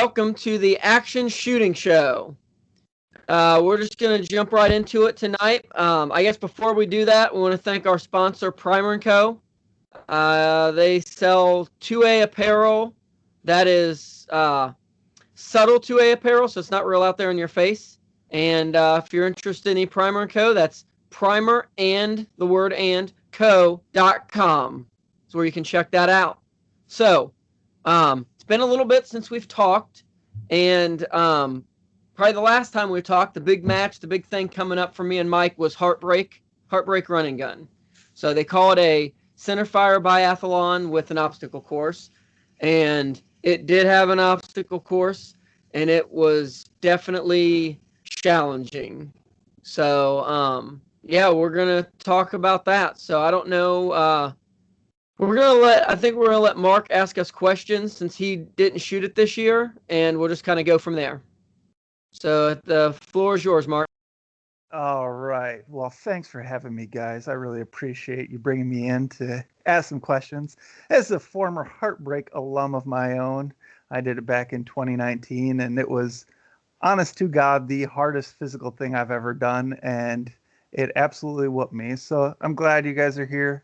welcome to the Action Shooting Show. We're just going to jump right into it tonight. I guess before we do that, we want to thank our sponsor, Primer & Co. They sell 2A apparel that is subtle 2A apparel, so it's not real out there in your face. And if you're interested in any Primer & Co., that's primer and the word and co.com. That's where you can check that out. So, it's been a little bit since we've talked, and probably the last time we talked, the big match, the big thing coming up for me and Mike was HeartBreak Run and Gun. So they call it a centerfire biathlon with an obstacle course, and it did have an obstacle course, and it was definitely challenging. So, yeah, we're going to talk about that. So I don't know, I think we're gonna let Mark ask us questions since he didn't shoot it this year, and we'll just kind of go from there. So the floor is yours, Mark. All right. Well, thanks for having me, guys. I really appreciate you bringing me in to ask some questions. As a former HeartBreak alum of my own, I did it back in 2019, and it was, honest to God, the hardest physical thing I've ever done, and it absolutely whooped me. So I'm glad you guys are here.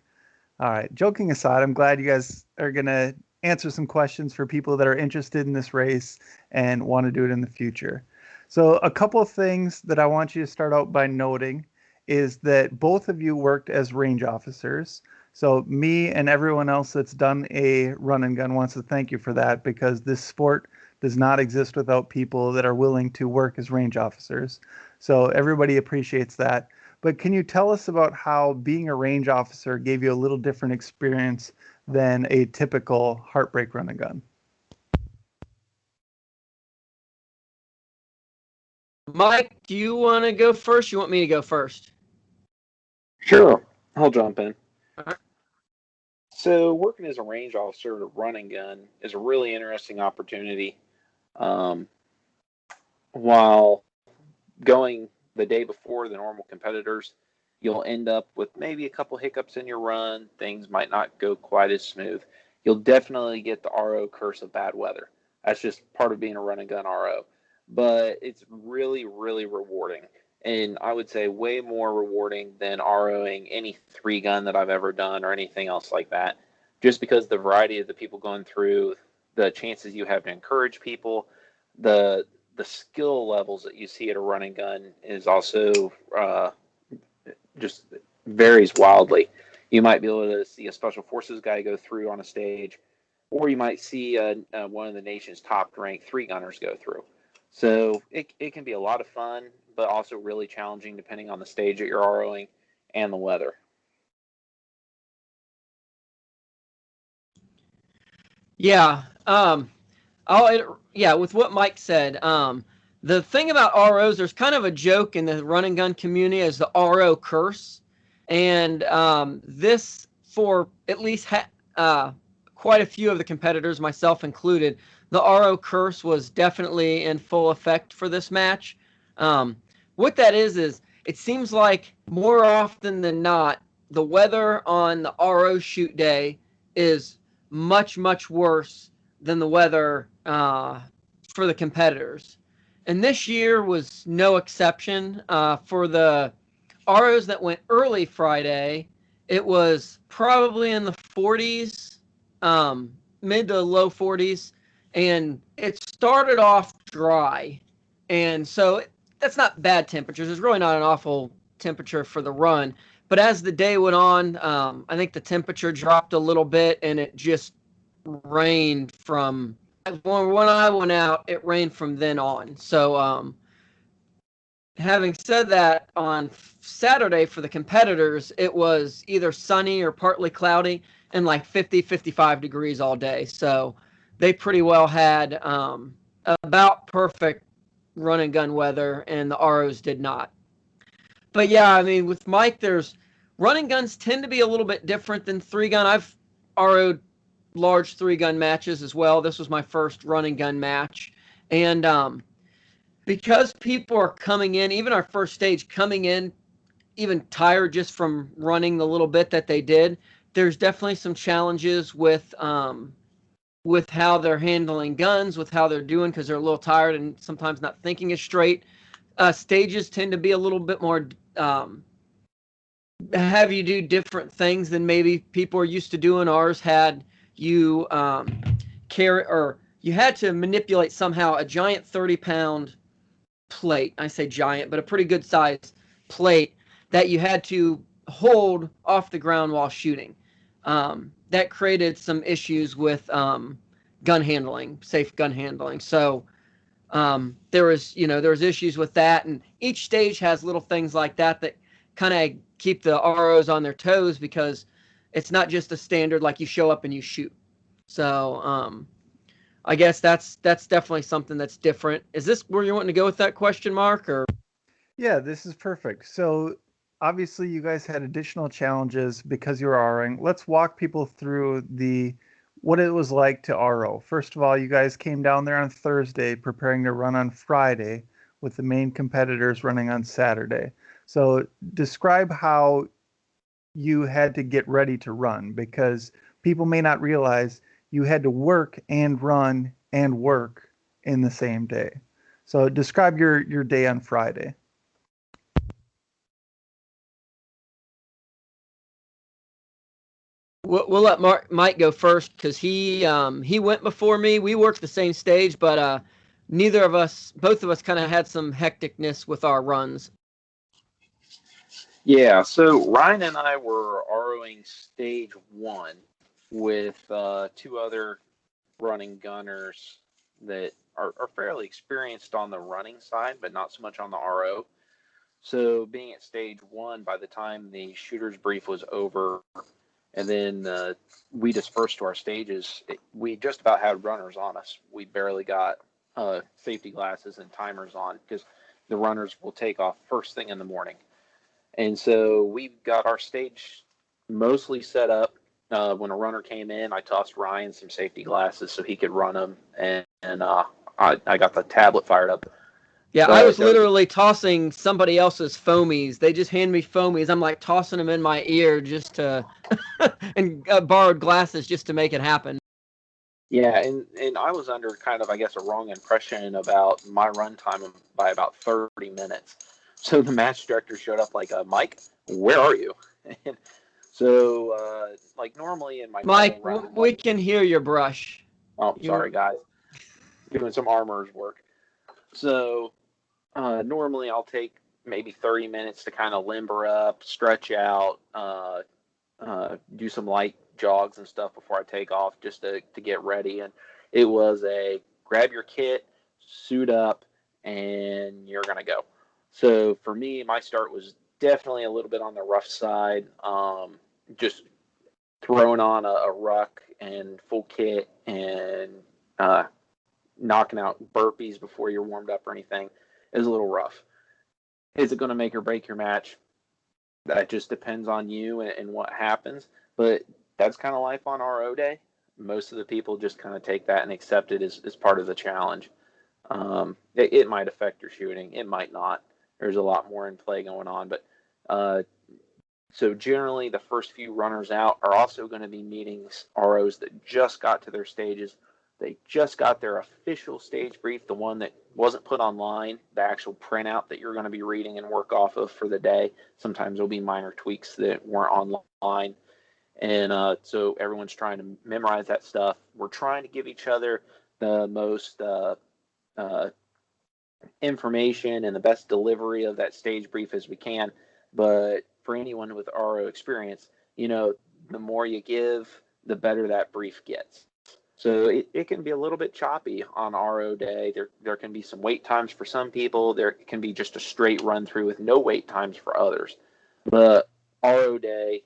All right, joking aside, I'm glad you guys are going to answer some questions for people that are interested in this race and want to do it in the future. So a couple of things that I want you to start out by noting is that both of you worked as range officers. So me and everyone else that's done a run and gun wants to thank you for that, because this sport does not exist without people that are willing to work as range officers. So everybody appreciates that. But can you tell us about how being a range officer gave you a little different experience than a typical HeartBreak Run and Gun? Mike, do you want to go first? You want me to go first? Sure, I'll jump in. All right. So working as a range officer at a run and gun is a really interesting opportunity. While going the day before the normal competitors, you'll end up with maybe a couple hiccups in your run. Things might not go quite as smooth. You'll definitely get the RO curse of bad weather. That's just part of being a run and gun RO. But it's really, really rewarding. And I would say way more rewarding than ROing any 3-gun that I've ever done or anything else like that. Just because the variety of the people going through, the chances you have to encourage people, the skill levels that you see at a run and gun is also just varies wildly. You might be able to see a special forces guy go through on a stage, or you might see one of the nation's top ranked 3-gunners go through. So it can be a lot of fun, but also really challenging depending on the stage that you're ROing and the weather. Yeah. With what Mike said, the thing about ROs, there's kind of a joke in the run and gun community as the RO curse. And this, for at least quite a few of the competitors, myself included, the RO curse was definitely in full effect for this match. What that is it seems like more often than not, the weather on the RO shoot day is much, much worse than the weather for the competitors. And this year was no exception. For the ROs that went early Friday, it was probably in the 40s, mid to low 40s, and it started off dry. And so that's not bad temperatures. It's really not an awful temperature for the run. But as the day went on, I think the temperature dropped a little bit, and it just rained from when I went out. It rained from then on. So, having said that, on Saturday for the competitors, it was either sunny or partly cloudy and like 50, 55 degrees all day. So they pretty well had about perfect run and gun weather, and the ROs did not. But yeah, I mean, with Mike, there's run and guns tend to be a little bit different than 3-gun. I've RO'd large 3-gun matches as well. This was my first run and gun match. And because people are coming in, even our first stage, coming in even tired just from running the little bit that they did, there's definitely some challenges with with how they're handling guns, with how they're doing, because they're a little tired and sometimes not thinking as straight. Stages tend to be a little bit more have you do different things than maybe people are used to doing. Ours had you carry, or you had to manipulate somehow a giant 30-pound plate. I say giant, but a pretty good size plate that you had to hold off the ground while shooting. That created some issues with gun handling, safe gun handling. So there was issues with that, and each stage has little things like that that kind of keep the ROs on their toes, because it's not just a standard like you show up and you shoot. So I guess that's definitely something that's different. Is this where you're wanting to go with that question, Mark? Or Yeah, this is perfect. So obviously you guys had additional challenges because you were ROing. Let's walk people through what it was like to RO. First of all, you guys came down there on Thursday preparing to run on Friday, with the main competitors running on Saturday. So describe how you had to get ready to run, because people may not realize you had to work and run and work in the same day. So describe your day on Friday. we'll let Mike go first, because he went before me. We worked the same stage, but both of us kind of had some hecticness with our runs. Yeah, so Ryan and I were ROing stage one with two other running gunners that are fairly experienced on the running side, but not so much on the RO. So being at stage one, by the time the shooter's brief was over, and then we dispersed to our stages, we just about had runners on us. We barely got safety glasses and timers on, because the runners will take off first thing in the morning. And so we got our stage mostly set up. When a runner came in, I tossed Ryan some safety glasses so he could run them, and I got the tablet fired up. Yeah, I But was literally tossing somebody else's foamies. They just hand me foamies. I'm like tossing them in my ear just to, and borrowed glasses just to make it happen. yeah, and I was under kind of, I guess, a wrong impression about my run time by about 30 minutes. So the match director showed up like, Mike, where are you? And so, like normally in my normal Mike, run, I'm we like, can hear your brush. oh, You, sorry guys, doing some armorer's work. So normally I'll take maybe 30 minutes to kind of limber up, stretch out, do some light jogs and stuff before I take off, just to get ready. And it was a grab your kit, suit up, and you're going to go. So for me, my start was definitely a little bit on the rough side. Just throwing on a ruck and full kit, and uh, knocking out burpees before you're warmed up or anything is a little rough. Is it going to make or break your match? That just depends on you and what happens. But that's kind of life on RO day. Most of the people just kind of take that and accept it as part of the challenge. It might affect your shooting. It might not. There's a lot more in play going on. But so generally, the first few runners out are also going to be meeting ROs that just got to their stages. They just got their official stage brief, the one that wasn't put online, the actual printout that you're going to be reading and work off of for the day. Sometimes there'll be minor tweaks that weren't online. And so everyone's trying to memorize that stuff. We're trying to give each other the most information and the best delivery of that stage brief as we can. But for anyone with RO experience, the more you give, the better that brief gets. So it can be a little bit choppy on RO day. There can be some wait times for some people. There can be just a straight run through with no wait times for others. But RO day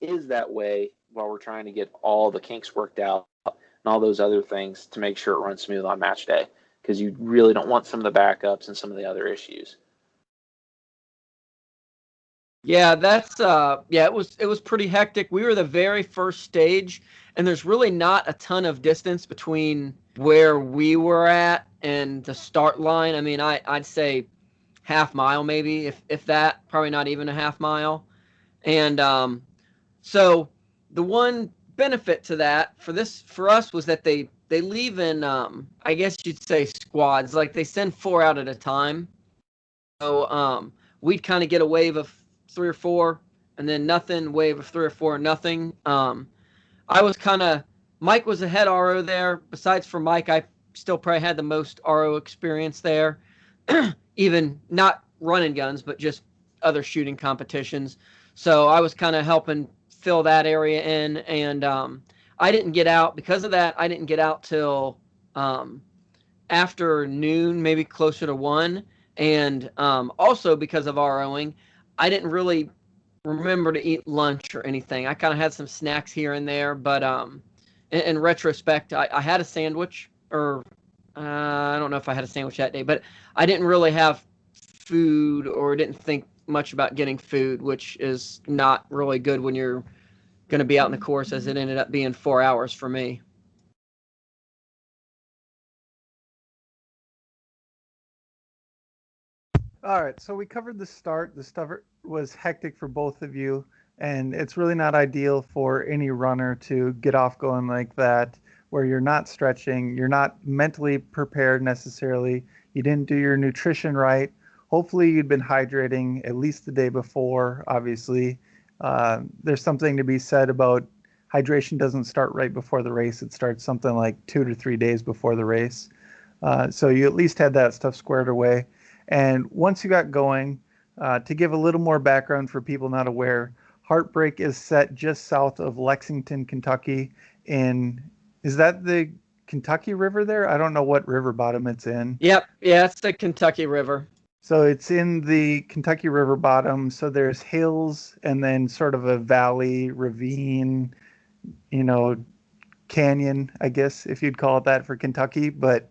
is that way while we're trying to get all the kinks worked out and all those other things to make sure it runs smooth on match day, because you really don't want some of the backups and some of the other issues. Yeah, it was pretty hectic. We were the very first stage, and there's really not a ton of distance between where we were at and the start line. I mean, I'd say half mile maybe, if that, probably not even a half mile. And so the one benefit to that for us was that they leave in I guess you'd say squads. Like they send 4 out at a time. So we'd kind of get a wave of 3 or 4, and then nothing. Wave of 3 or 4, nothing. I was Mike was the head RO there. Besides for Mike, I still probably had the most RO experience there. Even not running guns, but just other shooting competitions. So I was kind of helping fill that area in, and I didn't get out because of that. I didn't get out till after noon, maybe closer to 1, and also because of ROing, I didn't really remember to eat lunch or anything. I kind of had some snacks here and there, but in retrospect, I had a sandwich, or I don't know if I had a sandwich that day, but I didn't really have food or didn't think much about getting food, which is not really good when you're going to be out in the course, as it ended up being 4 hours for me. All right, so we covered the start. The start was hectic for both of you, and it's really not ideal for any runner to get off going like that, where you're not stretching, you're not mentally prepared necessarily, you didn't do your nutrition right. Hopefully you'd been hydrating at least the day before, obviously. There's something to be said about hydration doesn't start right before the race. It starts something like 2 to 3 days before the race. So you at least had that stuff squared away. And once you got going, to give a little more background for people not aware, HeartBreak is set just south of Lexington, Kentucky. Is that the Kentucky River there? I don't know what river bottom it's in. Yep, yeah, it's the Kentucky River. So it's in the Kentucky River bottom. So there's hills and then sort of a valley, ravine, canyon, I guess, if you'd call it that for Kentucky. But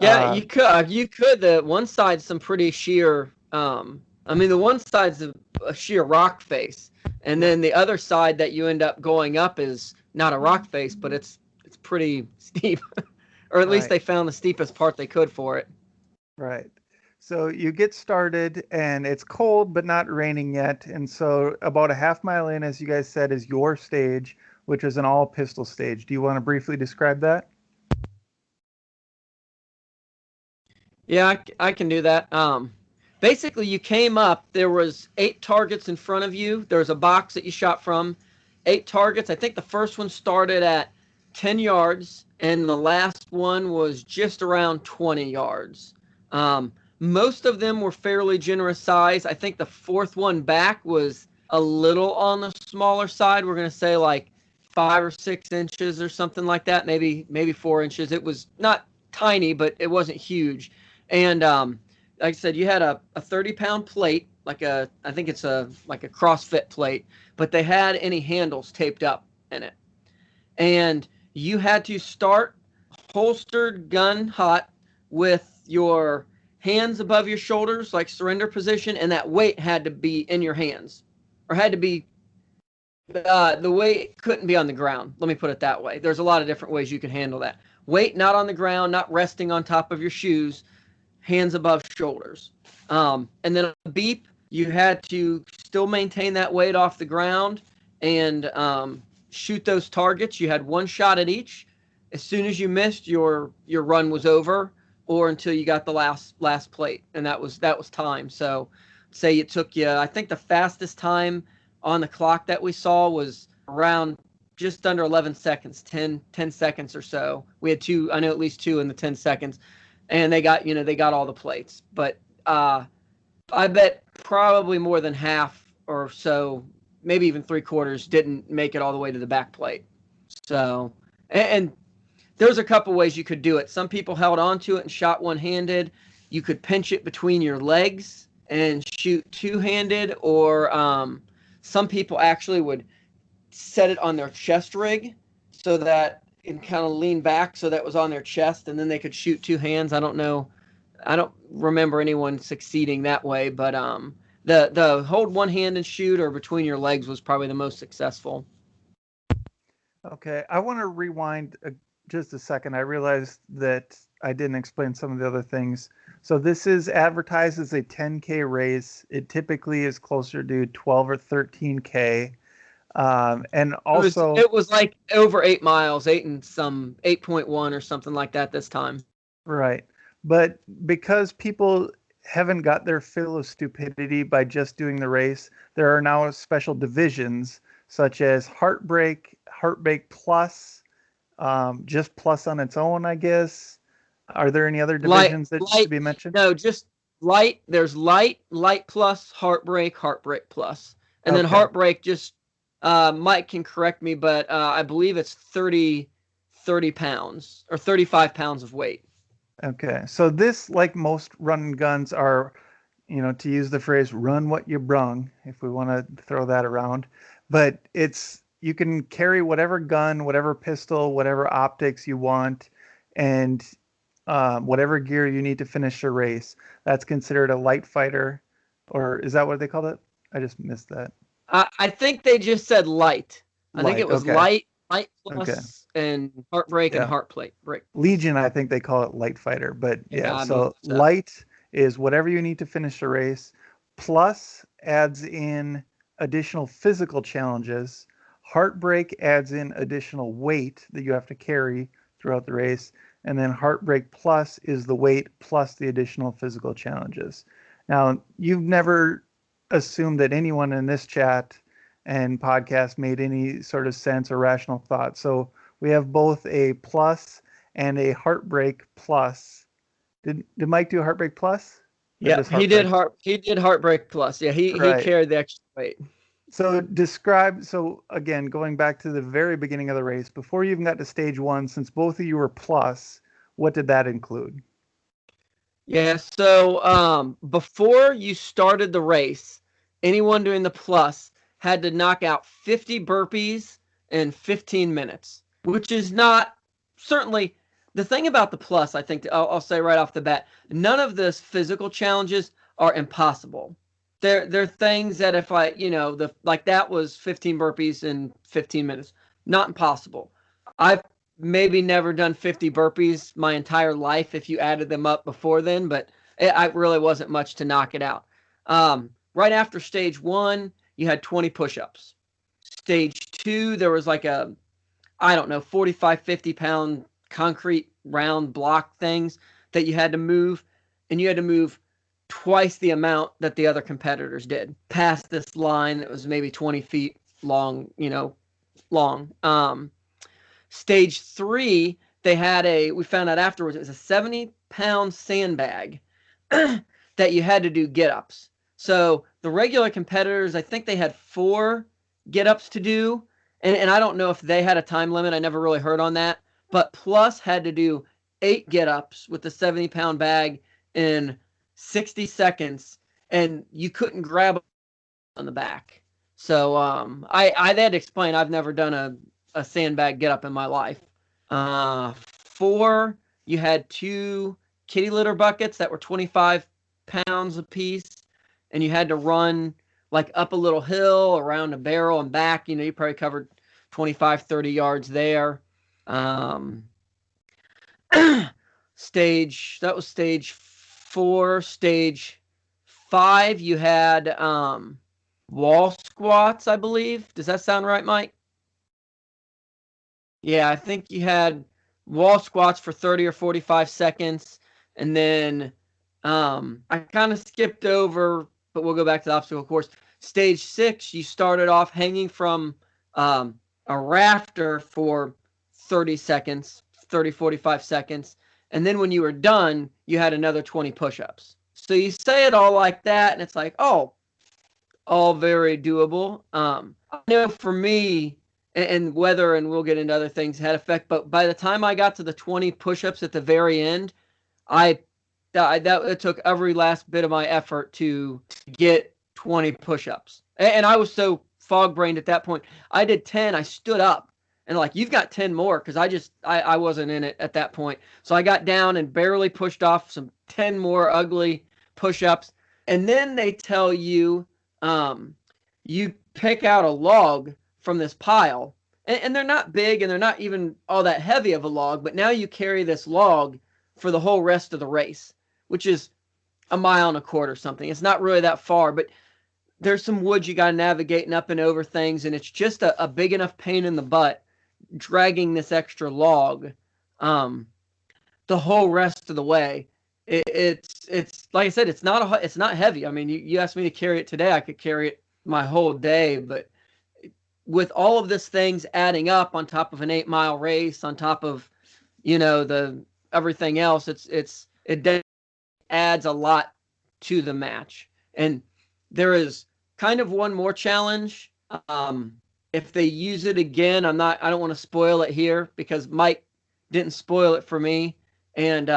yeah, you could. The one side's some pretty sheer. The one side's a sheer rock face, and then the other side that you end up going up is not a rock face, but it's pretty steep, or at least they found the steepest part they could for it. Right. So you get started, and it's cold but not raining yet, and so about a half mile in, as you guys said, is your stage, which is an all pistol stage. Do you want to briefly describe that? Yeah, I can do that. Basically, you came up. There was 8 targets in front of you. There was a box that you shot from. 8 targets. I think the first one started at 10 yards, and the last one was just around 20 yards. Most of them were fairly generous size. I think the fourth one back was a little on the smaller side. We're going to say like 5 or 6 inches or something like that. Maybe 4 inches. It was not tiny, but it wasn't huge. And like I said, you had a 30-pound plate, I think it's like a CrossFit plate, but they had any handles taped up in it. And you had to start holstered gun hot with your hands above your shoulders, like surrender position, and that weight had to be in your hands, or had to be the weight couldn't be on the ground. Let me put it that way. There's a lot of different ways you can handle that. Weight not on the ground, not resting on top of your shoes, hands above shoulders. And then a beep, you had to still maintain that weight off the ground and shoot those targets. You had 1 shot at each. As soon as you missed, your run was over, or until you got the last plate, and that was time. So say it took you, I think the fastest time on the clock that we saw was around just under 11 seconds, 10 seconds or so. We had 2, I know at least 2 in the 10 seconds, and they got all the plates. But I bet probably more than half or so, maybe even 3/4, didn't make it all the way to the back plate. So, and there's a couple ways you could do it. Some people held on to it and shot one-handed. You could pinch it between your legs and shoot two-handed, or some people actually would set it on their chest rig so that it kind of lean back so that was on their chest, and then they could shoot 2 hands. I don't know. I don't remember anyone succeeding that way, but the hold one hand and shoot or between your legs was probably the most successful. Okay, I want to rewind just a second. I realized that I didn't explain some of the other things. So this is advertised as a 10K race. It typically is closer to 12 or 13K. And It was also, it was like over 8 miles, 8.1 or something like that this time. right. But because people haven't got their fill of stupidity by just doing the race, there are now special divisions such as Heartbreak Plus, just Plus on its own, I guess. Are there any other Light, divisions that should light, be mentioned? no, just light. There's light plus, heartbreak plus, and then Okay. heartbreak just. Mike can correct me, but I believe it's 30 pounds or 35 pounds of weight. Okay. So this, like most run and guns, are, to use the phrase "run what you brung," if we want to throw that around. But you can carry whatever gun, whatever pistol, whatever optics you want, and whatever gear you need to finish your race. That's considered a light fighter, or is that what they called it? I just missed that. I think they just said light. I think it Light. was Okay. light Okay. plus, and heartbreak and Yeah. heartbreak. Break. Legion, I think they call it light fighter, but Yeah, yeah. I believe So so. light is whatever you need to finish the race. Plus adds in additional physical challenges. Heartbreak adds in additional weight that you have to carry throughout the race. And then Heartbreak Plus is the weight plus the additional physical challenges. Now, you've never assumed that anyone in this chat and podcast made any sort of sense or rational thought. So we have both a plus and a Heartbreak Plus. Did Mike do a Heartbreak Plus? Or Yeah, just Heartbreak? he did heartbreak plus. Yeah, he Right. carried the extra weight. So again, going back to the very beginning of the race, before you even got to stage one, since both of you were plus, what did that include? Yeah, so before you started the race, anyone doing the plus had to knock out 50 burpees in 15 minutes, which is not certainly the thing about the plus. I think I'll say right off the bat, none of this physical challenges are impossible. They're things that if like that was 15 burpees in 15 minutes, not impossible. I've maybe never done 50 burpees my entire life if you added them up before then, but I really wasn't much to knock it out. Right after stage one, you had 20 push-ups. Stage two, there was like I don't know, 45, 50 pound concrete round block things that you had to move, and you had to move twice the amount that the other competitors did past this line that was maybe 20 feet long, long. Stage three, we found out afterwards, it was a 70-pound sandbag that you had to do get-ups. So the regular competitors, I think they had 4 get-ups to do. And I don't know if they had a time limit. I never really heard on that. But Plus had to do 8 get-ups with the 70-pound bag in 60 seconds. And you couldn't grab on the back. So I had to explain I've never done a sandbag get up in my life. 4, you had 2 kitty litter buckets that were 25 pounds apiece, and you had to run like up a little hill around a barrel and back. You probably covered 25, 30 yards there. That was stage 4. Stage 5, you had wall squats, I believe. Does that sound right, Mike? Yeah, I think you had wall squats for 30 or 45 seconds. And then I kind of skipped over, but we'll go back to the obstacle course. Stage 6, you started off hanging from a rafter for 30 seconds, 30, 45 seconds. And then when you were done, you had another 20 push-ups. So you say it all like that, and it's like, oh, all very doable. I know for me, and weather, and we'll get into other things, had effect. But by the time I got to the 20 push-ups at the very end, it took every last bit of my effort to get 20 push-ups. And I was so fog-brained at that point. I did 10. I stood up. And like, you've got 10 more, because I wasn't in it at that point. So I got down and barely pushed off some 10 more ugly push-ups. And then they tell you, you pick out a log from this pile. And they're not big, and they're not even all that heavy of a log. But now you carry this log for the whole rest of the race, which is a mile and a quarter or something. It's not really that far. But there's some woods you got to navigate and up and over things, and it's just a big enough pain in the butt dragging this extra log the whole rest of the way. It's like I said, it's not heavy. I mean, you asked me to carry it today, I could carry it my whole day, but with all of this things adding up on top of an 8-mile race, on top of the everything else, it adds a lot to the match. And there is kind of one more challenge. If they use it again, I don't want to spoil it here because Mike didn't spoil it for me, and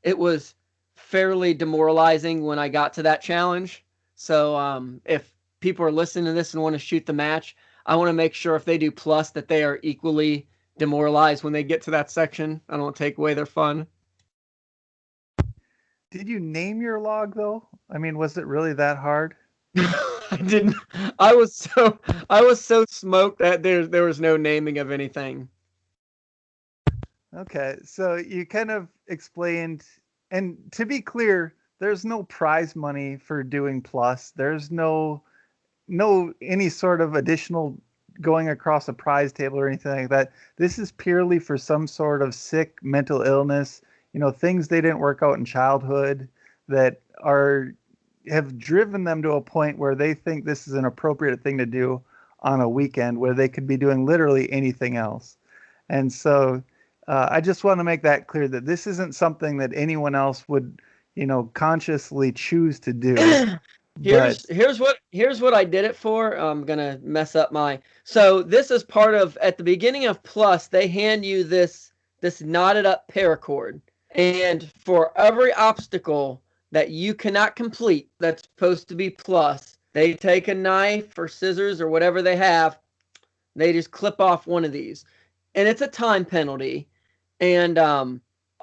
it was fairly demoralizing when I got to that challenge. So if people are listening to this and want to shoot the match, I want to make sure if they do plus that they are equally demoralized when they get to that section. I don't want to take away their fun. Did you name your log though? I mean, was it really that hard? I didn't. I was so smoked that there was no naming of anything. Okay, so you kind of explained, and to be clear, there's no prize money for doing plus. There's no any sort of additional going across a prize table or anything like that. This is purely for some sort of sick mental illness, things they didn't work out in childhood that have driven them to a point where they think this is an appropriate thing to do on a weekend where they could be doing literally anything else. And so I just want to make that clear that this isn't something that anyone else would, consciously choose to do. Here's what I did it for. I'm gonna mess up so this is part of, at the beginning of plus, they hand you this knotted up paracord, and for every obstacle that you cannot complete that's supposed to be plus, they take a knife or scissors or whatever they have, they just clip off one of these, and it's a time penalty and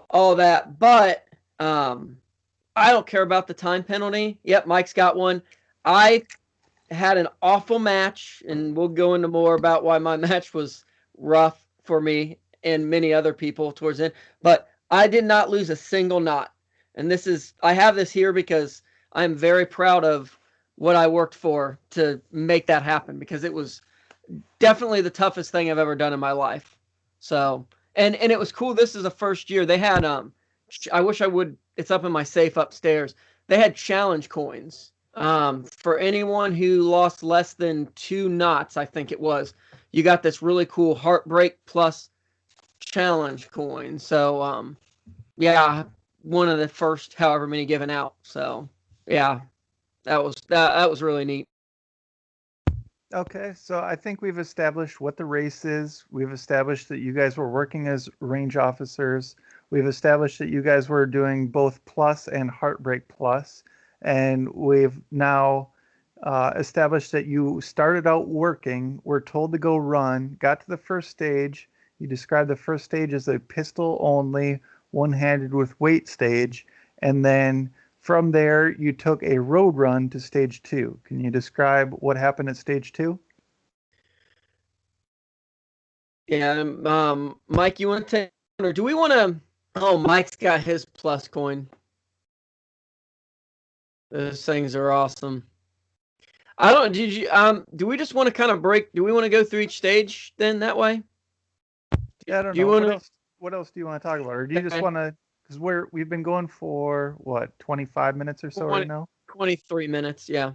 all that, but I don't care about the time penalty. Yep, Mike's got one. I had an awful match, and we'll go into more about why my match was rough for me and many other people towards the end, but I did not lose a single knot. And I have this here because I'm very proud of what I worked for to make that happen, because it was definitely the toughest thing I've ever done in my life. So, and it was cool. This is the first year they had, I wish I would, it's up in my safe upstairs. They had challenge coins for anyone who lost less than 2 knots, I think it was. You got this really cool HeartBreak Plus challenge coin. So yeah, one of the first however many given out. So yeah, that was really neat. Okay, so I think we've established what the race is. We've established that you guys were working as range officers. We've established that you guys were doing both plus and HeartBreak Plus. And we've now established that you started out working, were told to go run, got to the first stage. You described the first stage as a pistol only, one-handed with weight stage. And then from there, you took a road run to stage 2. Can you describe what happened at stage 2? Yeah, Mike, you want to take, or do we want to? Oh, Mike's got his plus coin. Those things are awesome. I don't. Did you? Do we just want to kind of break? Do we want to go through each stage then that way? Yeah, I don't know. What else do you want to talk about, or do you just want to? Because we've been going for what, 25 minutes or so right now? 23 minutes, yeah.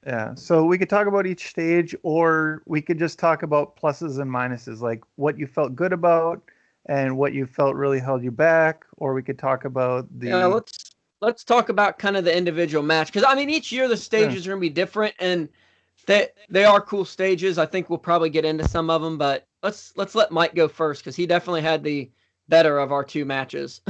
Yeah. So we could talk about each stage, or we could just talk about pluses and minuses, like what you felt good about and what you felt really held you back, or we could talk about the. Yeah, let's talk about kind of the individual match, because I mean each year the stages are going to be different, and they are cool stages. I think we'll probably get into some of them, but let's let Mike go first, because he definitely had the better of our 2 matches.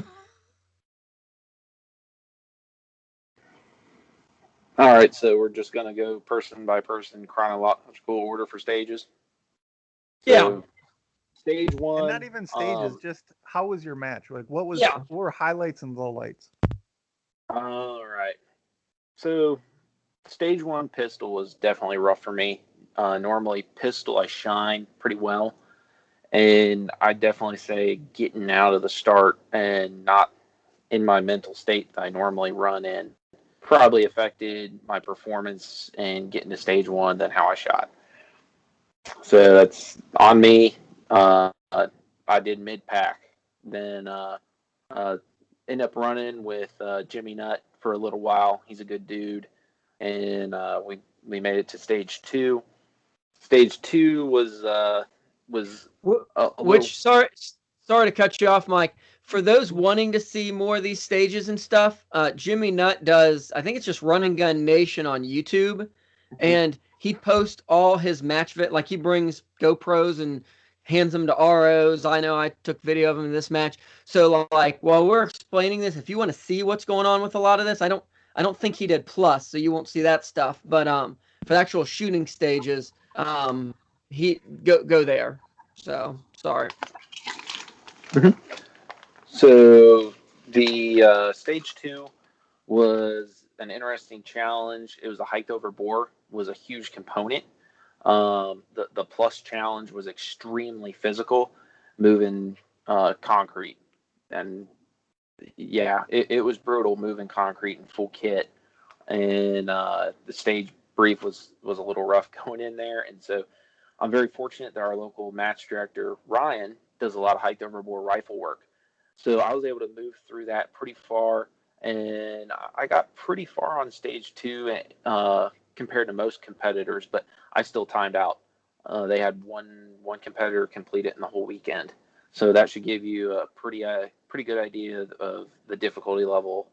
All right, so we're just going to go person by person, chronological order for stages. So, yeah. Stage 1. And not even stages, just how was your match? Like, what were highlights and lowlights? All right. So, stage 1 pistol was definitely rough for me. Normally, pistol I shine pretty well. And I definitely say getting out of the start and not in my mental state that I normally run in probably affected my performance in getting to stage 1 than how I shot. So that's on me. I did mid-pack. Then ended up running with Jimmy Nutt for a little while. He's a good dude. And we made it to stage 2. Stage 2 was a little. Sorry to cut you off, Mike. For those wanting to see more of these stages and stuff, Jimmy Nutt does, I think it's just Run and Gun Nation on YouTube, and he posts all his match like he brings GoPros and hands them to ROs. I know I took video of him in this match. So like while we're explaining this, if you want to see what's going on with a lot of this, I don't think he did plus, so you won't see that stuff. But for the actual shooting stages, he go there. So sorry. So the stage 2 was an interesting challenge. It was a hiked over bore, was a huge component. The plus challenge was extremely physical, moving concrete, and yeah, it was brutal moving concrete in full kit. And the stage brief was a little rough going in there, and so I'm very fortunate that our local match director Ryan does a lot of hiked over bore rifle work. So I was able to move through that pretty far, and I got pretty far on stage 2 compared to most competitors, but I still timed out. They had one competitor complete it in the whole weekend, so that should give you a pretty good idea of the difficulty level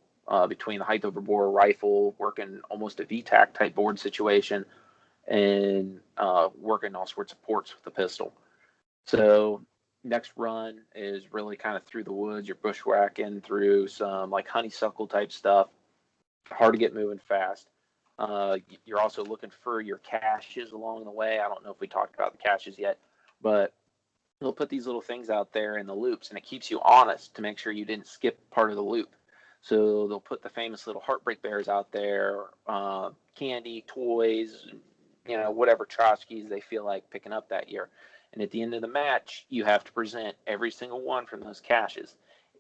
between the hiked over bore rifle, working almost a VTAC type board situation, and working all sorts of ports with the pistol. So next run is really kind of through the woods. You're bushwhacking through some like honeysuckle type stuff. Hard to get moving fast. You're also looking for your caches along the way. I don't know if we talked about the caches yet, but they'll put these little things out there in the loops, and it keeps you honest to make sure you didn't skip part of the loop. So they'll put the famous little HeartBreak bears out there, candy, toys, whatever tchotchkes they feel like picking up that year. And at the end of the match, you have to present every single one from those caches.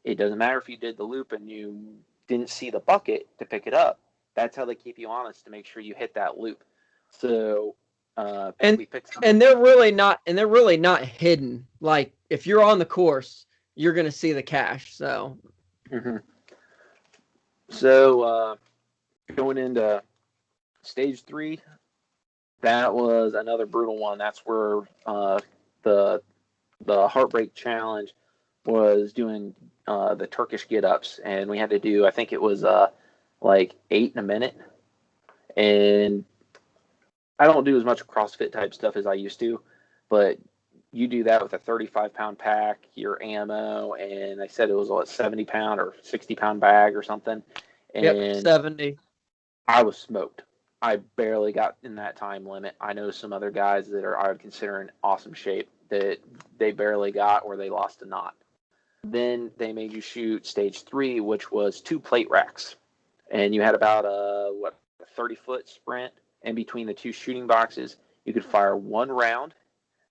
It doesn't matter if you did the loop and you didn't see the bucket to pick it up. That's how they keep you honest to make sure you hit that loop. So we picked some. And they're really not hidden. Like if you're on the course, you're gonna see the cache. So. Mm-hmm. So going into stage 3, that was another brutal one. That's where the HeartBreak Challenge was doing the Turkish get-ups, and we had to do, I think it was like 8 in a minute. And I don't do as much CrossFit type stuff as I used to, but you do that with a 35-pound pack, your ammo, and they said it was a 70-pound or 60-pound bag or something. And yep, 70. I was smoked. I barely got in that time limit. I know some other guys that I would consider in awesome shape that they barely got or they lost a knot. Then they made you shoot stage 3, which was 2 plate racks. And you had about a 30-foot sprint. And between the 2 shooting boxes, you could fire 1 round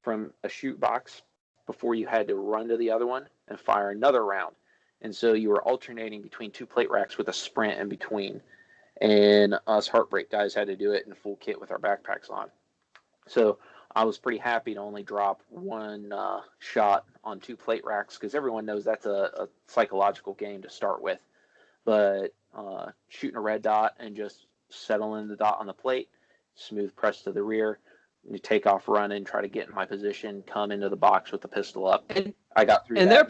from a shoot box before you had to run to the other one and fire another round. And so you were alternating between 2 plate racks with a sprint in between. And us HeartBreak guys had to do it in full kit with our backpacks on. So I was pretty happy to only drop 1 shot on 2 plate racks, because everyone knows that's a psychological game to start with. But shooting a red dot and just settling the dot on the plate, smooth press to the rear, you take off running, try to get in my position, come into the box with the pistol up. And I got through and that.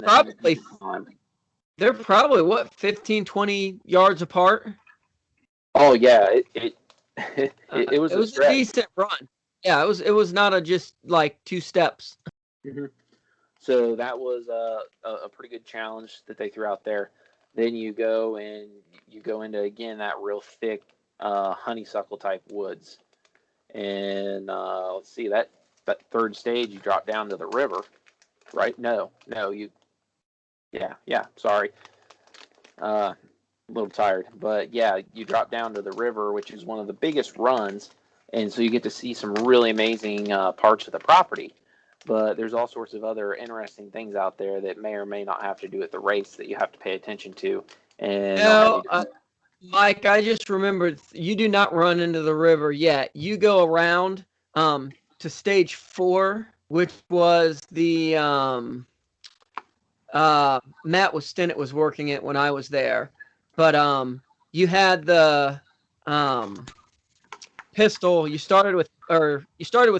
They're probably what, 15, 20 yards apart? Oh yeah, it was a decent run. Yeah, it was not just like 2 steps. Mm-hmm. So that was a pretty good challenge that they threw out there. Then you go into again that real thick honeysuckle type woods, and let's see, that 3rd stage you drop down to the river, right? No, sorry. A little tired, but yeah, you drop down to the river, which is one of the biggest runs, and so you get to see some really amazing parts of the property. But there's all sorts of other interesting things out there that may or may not have to do with the race that you have to pay attention to. And Mike, I just remembered you do not run into the river yet. You go around to stage 4, which was the Matt was Stinnett was working it when I was there. But you had the um pistol, you started with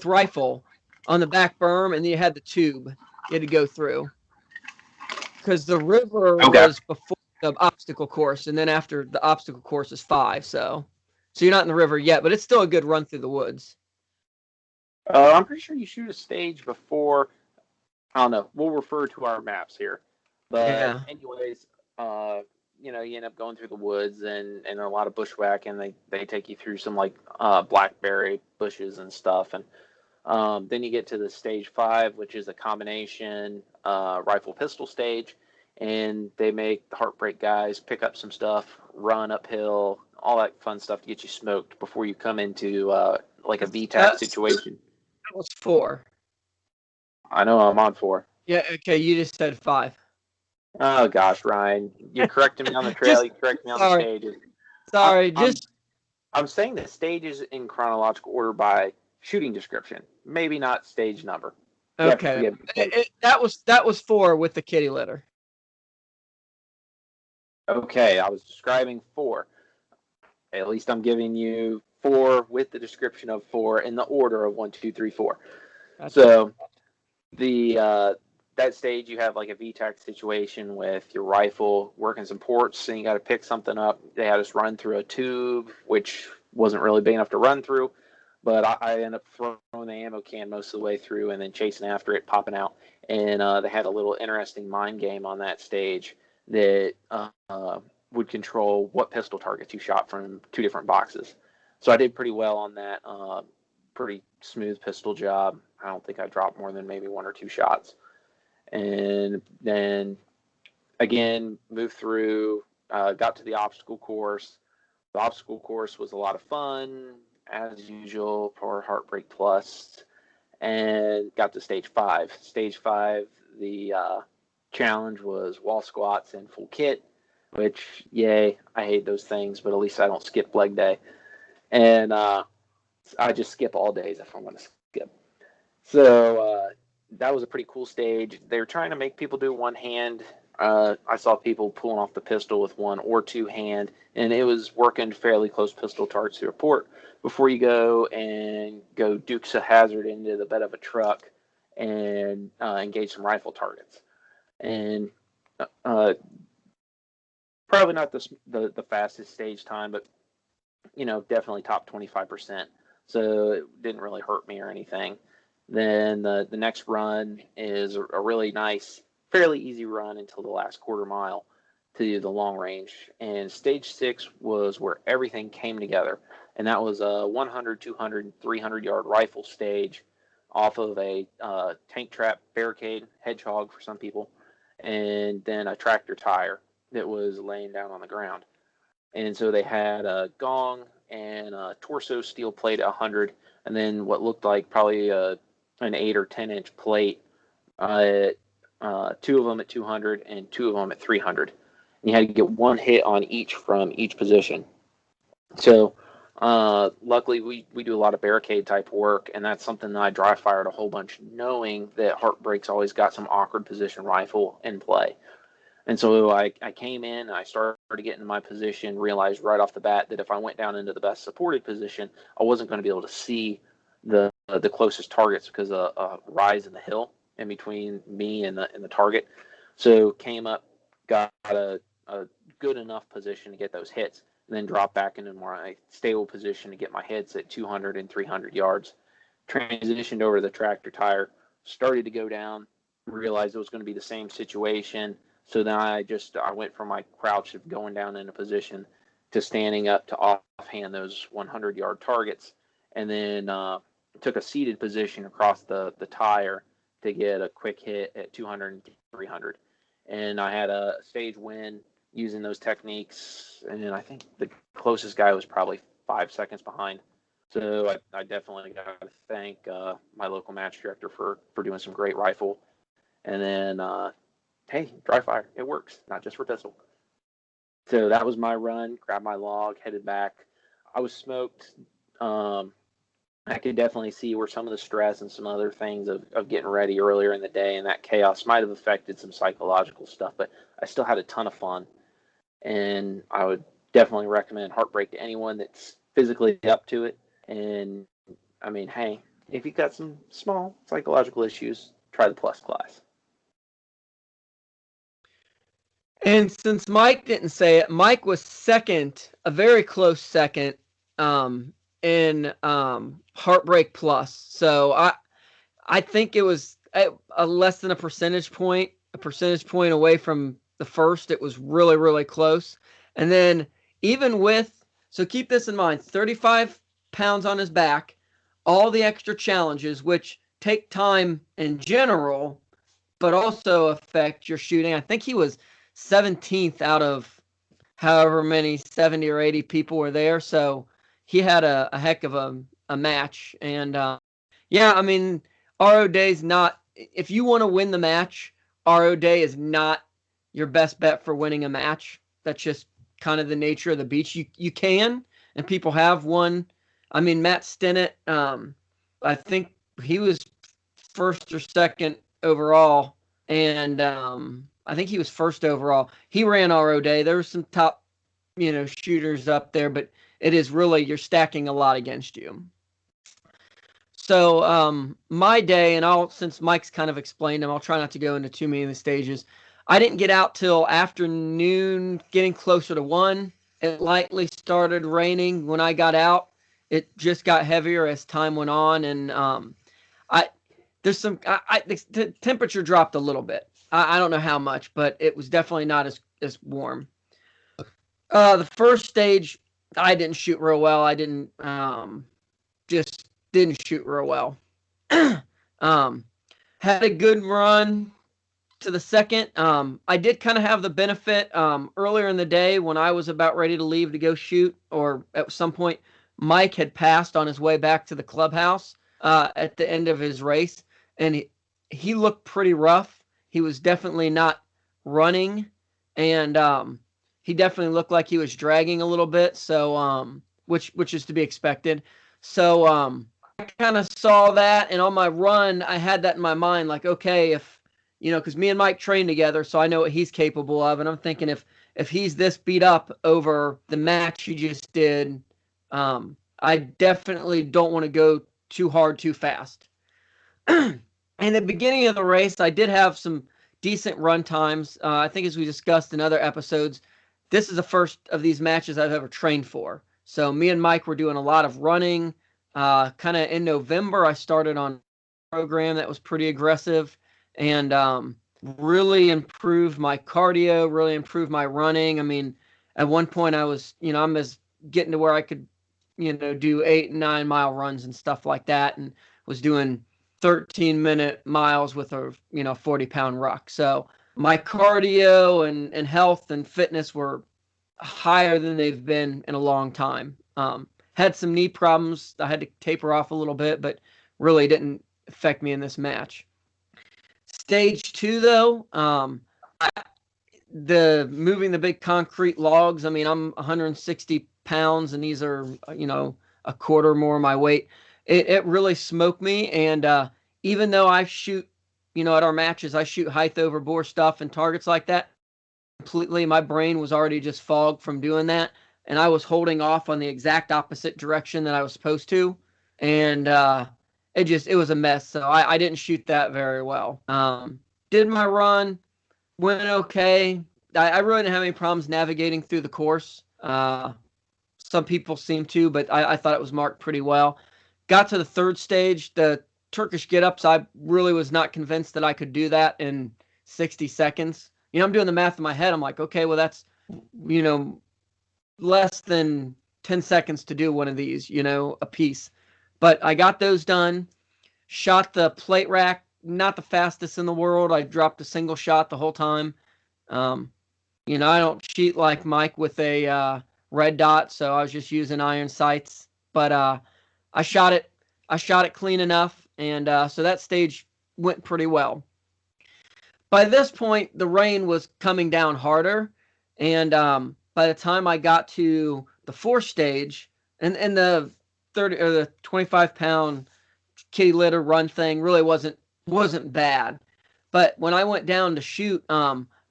rifle on the back berm, and then you had the tube you had to go through. Because the river Okay. was before the obstacle course, and then after the obstacle course is 5. So you're not in the river yet, but it's still a good run through the woods. I'm pretty sure you shoot a stage before. I don't know. We'll refer to our maps here. But Yeah. anyways, uh, you end up going through the woods and a lot of bushwhacking. They take you through some like blackberry bushes and stuff, and then you get to the stage 5, which is a combination rifle pistol stage, and they make the Heartbreak guys pick up some stuff, run uphill, all that fun stuff to get you smoked before you come into like a VTAC That situation. was 4. I know I'm on 4. Yeah, okay, you just said 5. Oh gosh, Ryan, you're correcting me on the trail. Just You correct me on the sorry, stages. I'm sorry, I'm just I'm saying the stages in chronological order by shooting description, maybe not stage number. You have to okay. forgive me. That was 4 with the kitty litter. Okay, I was describing 4. At least I'm giving you 4 with the description of 4 in the order of 1, 2, 3, 4. Gotcha. So the that stage you have like a VTAC situation with your rifle working some ports, and you got to pick something up. They had us run through a tube, which wasn't really big enough to run through, but I ended up throwing the ammo can most of the way through and then chasing after it, popping out. And they had a little interesting mind game on that stage that would control what pistol targets you shot from 2 different boxes. So I did pretty well on that. Pretty smooth pistol job. I don't think I dropped more than maybe 1 or 2 shots. And then again, moved through, got to the obstacle course. The obstacle course was a lot of fun, as usual, for Heartbreak Plus, and got to stage 5. Stage 5, the challenge was wall squats in full kit, which, yay, I hate those things, but at least I don't skip leg day. And I just skip all days if I'm going to skip. So that was a pretty cool stage. They were trying to make people do one hand. I saw people pulling off the pistol with 1 or 2 hand, and it was working fairly close pistol targets to report before you go Dukes of Hazard into the bed of a truck and engage some rifle targets. And uh, probably not the fastest stage time, but definitely top 25%. So it didn't really hurt me or anything. Then the next run is a really nice, fairly easy run until the last quarter mile to the long range. And stage 6 was where everything came together. And that was a 100, 200, 300 yard rifle stage off of a tank trap barricade, hedgehog for some people, and then a tractor tire that was laying down on the ground. And so they had a gong and a torso steel plate at 100, and then what looked like probably an 8 or 10-inch plate, uh, 2 of them at 200 and 2 of them at 300. And you had to get 1 hit on each from each position. So luckily, we do a lot of barricade type work, and that's something that I dry fired a whole bunch, knowing that Heartbreak's always got some awkward position rifle in play. And so I came in and I started getting in my position, realized right off the bat that if I went down into the best supported position, I wasn't going to be able to see the closest targets because of a rise in the hill in between me and the target. So came up, got a good enough position to get those hits, and then dropped back into my stable position to get my hits at 200 and 300 yards. Transitioned over to the tractor tire, started to go down, realized it was going to be the same situation. So then I went from my crouch of going down in a position to standing up to offhand those 100-yard targets, and then took a seated position across the tire to get a quick hit at 200 and 300. And I had a stage win using those techniques, and I think the closest guy was probably 5 seconds behind. So I definitely got to thank my local match director for doing some great rifle. And then hey, dry fire, it works, not just for pistol. So that was my run. Grabbed my log, headed back. I was smoked. I could definitely see where some of the stress and some other things of getting ready earlier in the day and that chaos might have affected some psychological stuff, but I still had a ton of fun. And I would definitely recommend HeartBreak to anyone that's physically up to it. And I mean, hey, if you've got some small psychological issues, try the plus class. And since Mike didn't say it, Mike was second, a very close second, in HeartBreak Plus. So I think it was a less than a percentage point away from the first. It was really, really close. And then even with, so keep this in mind, 35 pounds on his back, all the extra challenges, which take time in general, but also affect your shooting. I think he was 17th out of however many 70 or 80 people were there. So he had a heck of a match. And yeah, I mean, RO Day's not, if you want to win the match, RO Day is not your best bet for winning a match. That's just kind of the nature of the beach. You can, and people have won. I mean, Matt Stinnett, I think he was first or second overall, and I think he was first overall. He ran RO Day. There were some top, shooters up there, but it is really, you're stacking a lot against you. So my day, and since Mike's kind of explained them, I'll try not to go into too many of the stages. I didn't get out till afternoon, getting closer to 1. It lightly started raining when I got out. It just got heavier as time went on, and the temperature dropped a little bit. I don't know how much, but it was definitely not as warm. The first stage, I didn't shoot real well. I didn't shoot real well. Had a good run to the second. I did kind of have the benefit earlier in the day when I was about ready to leave to go shoot, or at some point, Mike had passed on his way back to the clubhouse at the end of his race, and he looked pretty rough. He was definitely not running, and he definitely looked like he was dragging a little bit. So, which is to be expected. So, I kind of saw that, and on my run, I had that in my mind, like, okay, if because me and Mike train together, so I know what he's capable of, and I'm thinking if he's this beat up over the match he just did, I definitely don't want to go too hard too fast. In the beginning of the race, I did have some decent run times. I think as we discussed in other episodes, this is the first of these matches I've ever trained for. So me and Mike were doing a lot of running. Kind of in November, I started on a program that was pretty aggressive and really improved my cardio, really improved my running. I mean, at one point I was, I'm getting to where I could, do 8 and 9 mile runs and stuff like that, and was doing 13-minute miles with a 40-pound ruck. So my cardio and health and fitness were higher than they've been in a long time. Had some knee problems. I had to taper off a little bit, but really didn't affect me in this match. Stage 2, though, the moving the big concrete logs. I mean, I'm 160 pounds, and these are, a quarter more my weight. It really smoked me. And even though I shoot, at our matches, I shoot height over bore stuff and targets like that, completely, my brain was already just fogged from doing that. And I was holding off on the exact opposite direction that I was supposed to. And it was a mess. So I didn't shoot that very well. Did my run, went okay. I really didn't have any problems navigating through the course. Some people seem to, but I thought it was marked pretty well. Got to the third stage, the Turkish get-ups. I really was not convinced that I could do that in 60 seconds. I'm doing the math in my head. I'm like, okay, well, that's, less than 10 seconds to do one of these, a piece. But I got those done. Shot the plate rack, not the fastest in the world. I dropped a single shot the whole time. I don't cheat like Mike with a red dot, so I was just using iron sights. But I shot it clean enough, and so that stage went pretty well. By this point, the rain was coming down harder, and by the time I got to the 4th stage, and the 30 or the 25-pound kitty litter run thing really wasn't bad. But when I went down to shoot,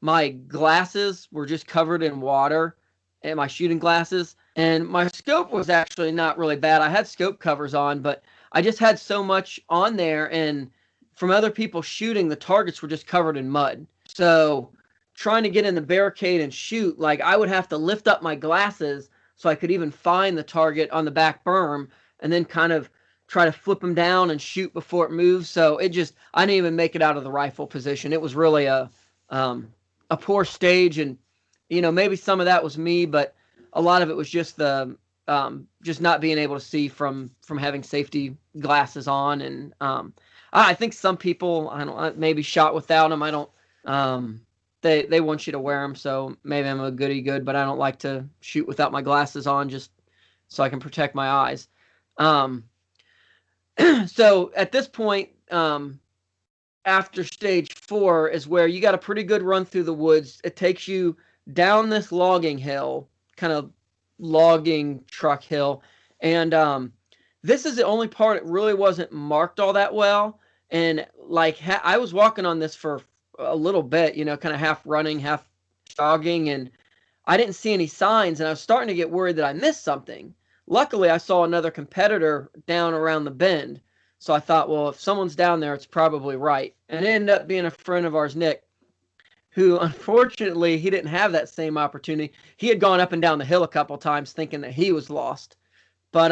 my glasses were just covered in water, and my shooting glasses, and my scope was actually not really bad. I had scope covers on, but I just had so much on there, and from other people shooting, the targets were just covered in mud. So trying to get in the barricade and shoot, like I would have to lift up my glasses so I could even find the target on the back berm, and then kind of try to flip them down and shoot before it moves. So I didn't even make it out of the rifle position. It was really a poor stage, and maybe some of that was me, but a lot of it was just the just not being able to see from having safety glasses on. And I think some people, I don't, maybe shot without them. I don't. They want you to wear them, so maybe I'm a goody good, but I don't like to shoot without my glasses on, just so I can protect my eyes. So at this point, after stage 4 is where you got a pretty good run through the woods. It takes you down this logging hill, kind of logging truck hill, and this is the only part it really wasn't marked all that well. And like I was walking on this for a little bit, kind of half running, half jogging, and I didn't see any signs, and I was starting to get worried that I missed something. Luckily, I saw another competitor down around the bend, so I thought, well, if someone's down there, it's probably right. And it ended up being a friend of ours, Nick, who unfortunately he didn't have that same opportunity. He had gone up and down the hill a couple times thinking that he was lost. But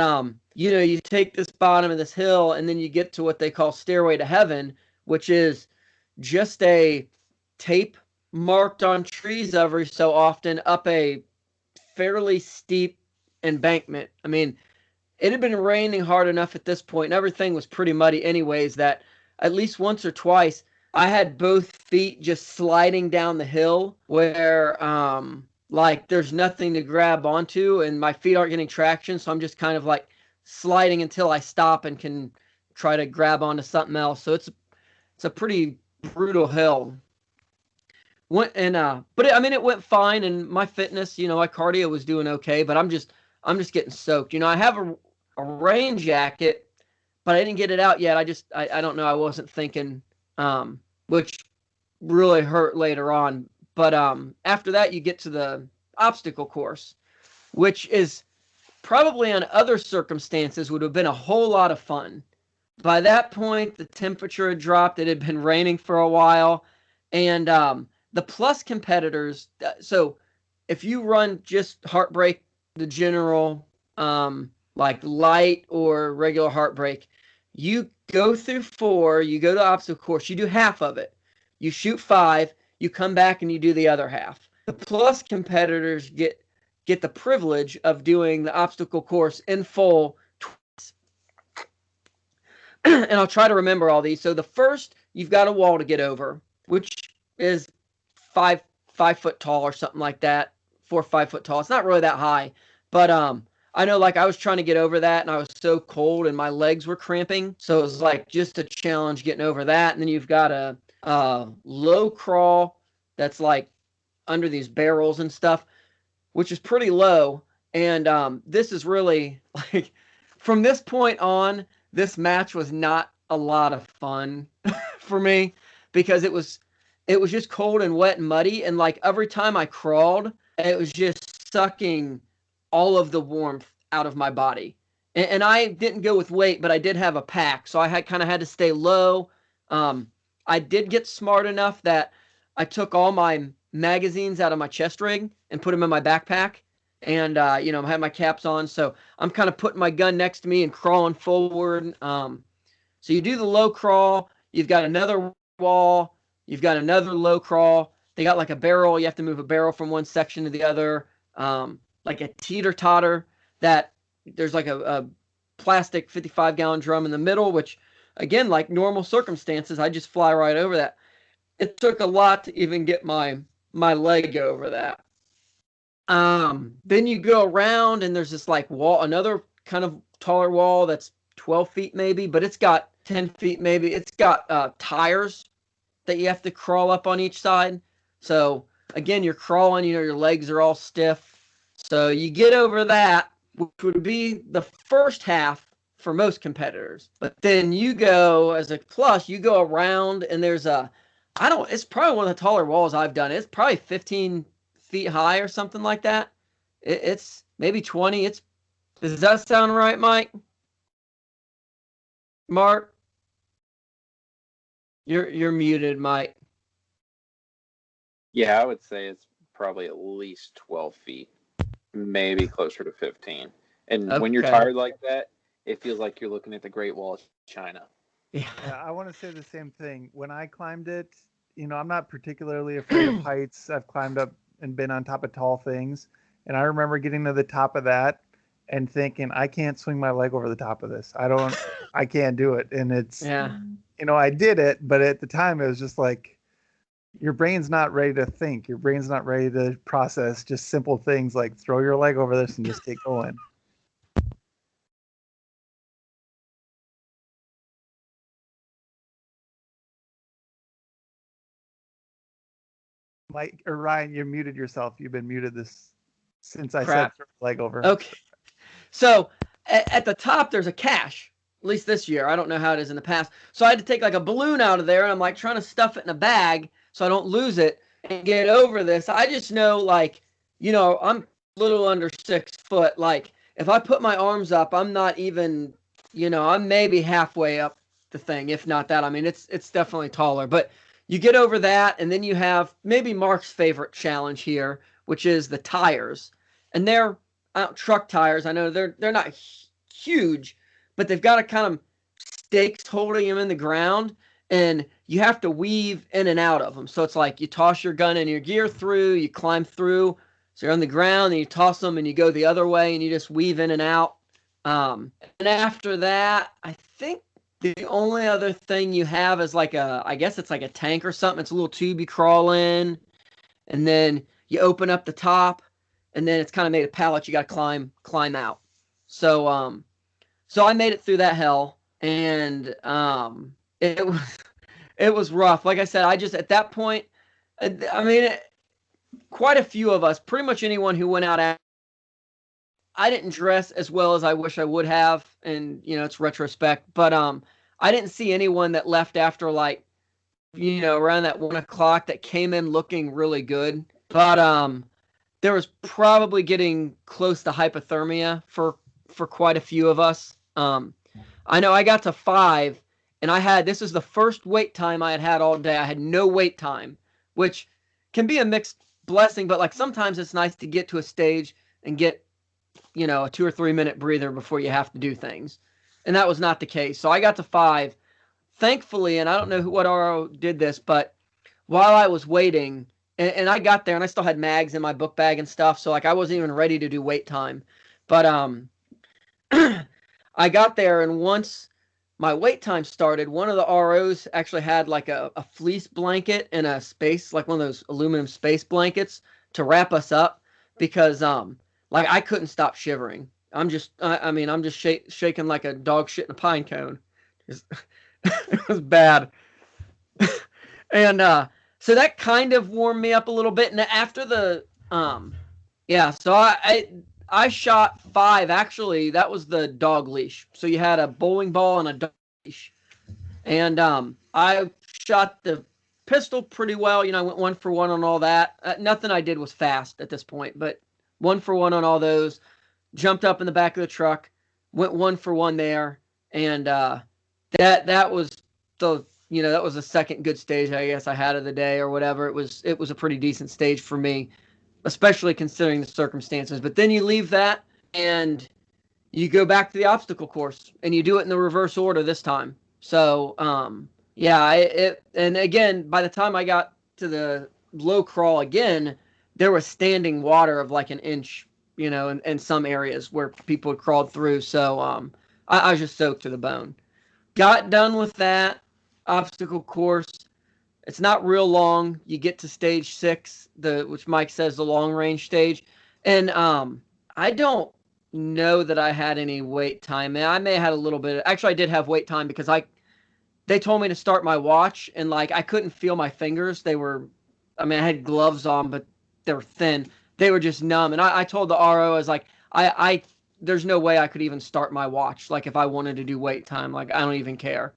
you take this bottom of this hill, and then you get to what they call Stairway to Heaven, which is just a tape marked on trees every so often up a fairly steep embankment. I mean, it had been raining hard enough at this point, and everything was pretty muddy anyways, that at least once or twice I had both feet just sliding down the hill where like there's nothing to grab onto, and my feet aren't getting traction, so I'm just kind of like sliding until I stop and can try to grab onto something else. So it's a pretty brutal hill. But it went fine, and my fitness, my cardio was doing okay, but I'm just getting soaked. I have a rain jacket, but I didn't get it out yet. I don't know. I wasn't thinking, which really hurt later on. But after that, you get to the obstacle course, which is probably on other circumstances would have been a whole lot of fun. By that point, the temperature had dropped. It had been raining for a while, and the plus competitors. So if you run just HeartBreak, the general, like light or regular HeartBreak, you go through 4, you go to the obstacle course, you do half of it. You shoot 5, you come back and you do the other half. The plus competitors get the privilege of doing the obstacle course in full twice. And I'll try to remember all these. So the first, you've got a wall to get over, which is 5 foot tall or something like that. 4 or 5 foot tall. It's not really that high, but I know, like, I was trying to get over that, and I was so cold and my legs were cramping, so it was like just a challenge getting over that. And then you've got a low crawl that's like under these barrels and stuff, which is pretty low. And this is really like, from this point on, this match was not a lot of fun for me, because it was just cold and wet and muddy, and like every time I crawled, it was just sucking all of the warmth out of my body. And I didn't go with weight, but I did have a pack, so I kind of had to stay low. I did get smart enough that I took all my magazines out of my chest rig and put them in my backpack, and I had my caps on, so I'm kind of putting my gun next to me and crawling forward. So you do the low crawl, you've got another wall, you've got another low crawl. They got like a barrel, you have to move a barrel from one section to the other, like a teeter-totter, that there's like a plastic 55-gallon drum in the middle, which, again, like normal circumstances, I just fly right over that. It took a lot to even get my leg over that. Then you go around, and there's this like wall, another kind of taller wall that's 12 feet maybe, but it's got 10 feet maybe. It's got tires that you have to crawl up on each side. So again, you're crawling, your legs are all stiff. So you get over that, which would be the first half for most competitors. But then you go as a plus, you go around and there's it's probably one of the taller walls I've done. It's probably 15 feet high or something like that. It's maybe 20. Does that sound right, Mike? Mark? You're muted, Mike. Yeah, I would say it's probably at least 12 feet, maybe closer to 15. And when you're Okay. tired like that, it feels like you're looking at the Great Wall of China. Yeah, I want to say the same thing. When I climbed it, I'm not particularly afraid of heights. I've climbed up and been on top of tall things. And I remember getting to the top of that and thinking, I can't swing my leg over the top of this. I can't do it. And it's, Yeah. I did it, but at the time it was just like, your brain's not ready to think. Your brain's not ready to process just simple things like throw your leg over this and just get going. Mike or Ryan, you muted yourself. You've been muted since I said throw your leg over. Okay. So at the top, there's a cache, at least this year. I don't know how it is in the past. So I had to take like a balloon out of there, and I'm like trying to stuff it in a bag so I don't lose it and get over this. I just know, like, I'm a little under 6 foot. Like, if I put my arms up, I'm not even, I'm maybe halfway up the thing, if not that. I mean, it's definitely taller. But you get over that, and then you have maybe Mark's favorite challenge here, which is the tires. And they're truck tires. I know they're not huge, but they've got a kind of stakes holding them in the ground, and you have to weave in and out of them. So it's like you toss your gun and your gear through, you climb through, so you're on the ground, and you toss them, and you go the other way, and you just weave in and out. And after that, I think the only other thing you have is I guess it's like a tank or something. It's a little tube you crawl in, and then you open up the top, and then it's kind of made of pallets. You got to climb out. So I made it through that hell, and it was rough. Like I said, I just at that point, I mean, quite a few of us, pretty much anyone who went out. I didn't dress as well as I wish I would have, and it's retrospect, but I didn't see anyone that left after around that 1 o'clock that came in looking really good. But there was probably getting close to hypothermia for quite a few of us. I know I got to 5, and this is the first wait time I had all day. I had no wait time, which can be a mixed blessing, but like sometimes it's nice to get to a stage and get a 2 or 3 minute breather before you have to do things. And that was not the case. So I got to 5. Thankfully, and I don't know what RO did this, but while I was waiting, and I got there and I still had mags in my book bag and stuff, so like I wasn't even ready to do wait time. But I got there, and once my wait time started, one of the ROs actually had like a fleece blanket and a space, like one of those aluminum space blankets to wrap us up, because like I couldn't stop shivering. I'm just shaking like a dog shit in a pine cone. It was bad. And so that kind of warmed me up a little bit. And after the so I shot 5. Actually, that was the dog leash. So you had a bowling ball and a dog leash. And I shot the pistol pretty well. I went 1 for 1 on all that. Nothing I did was fast at this point, but 1 for 1 on all those. Jumped up in the back of the truck, went 1 for 1 there, and that was that was the second good stage I guess I had of the day or whatever. It was a pretty decent stage for me, especially considering the circumstances. But then you leave that and you go back to the obstacle course, and you do it in the reverse order this time. So and again, by the time I got to the low crawl again, there was standing water of like an inch, in some areas where people had crawled through. So I was just soaked to the bone. Got done with that obstacle course. It's not real long. You get to stage 6, which Mike says the long range stage, and I don't know that I had any wait time. I may have had a little bit. Actually, I did have wait time because they told me to start my watch, and like I couldn't feel my fingers. I had gloves on, but they were thin. they were just numb. And I told the RO, I was like, I there's no way I could even start my watch. Like if I wanted to do wait time, like I don't even care.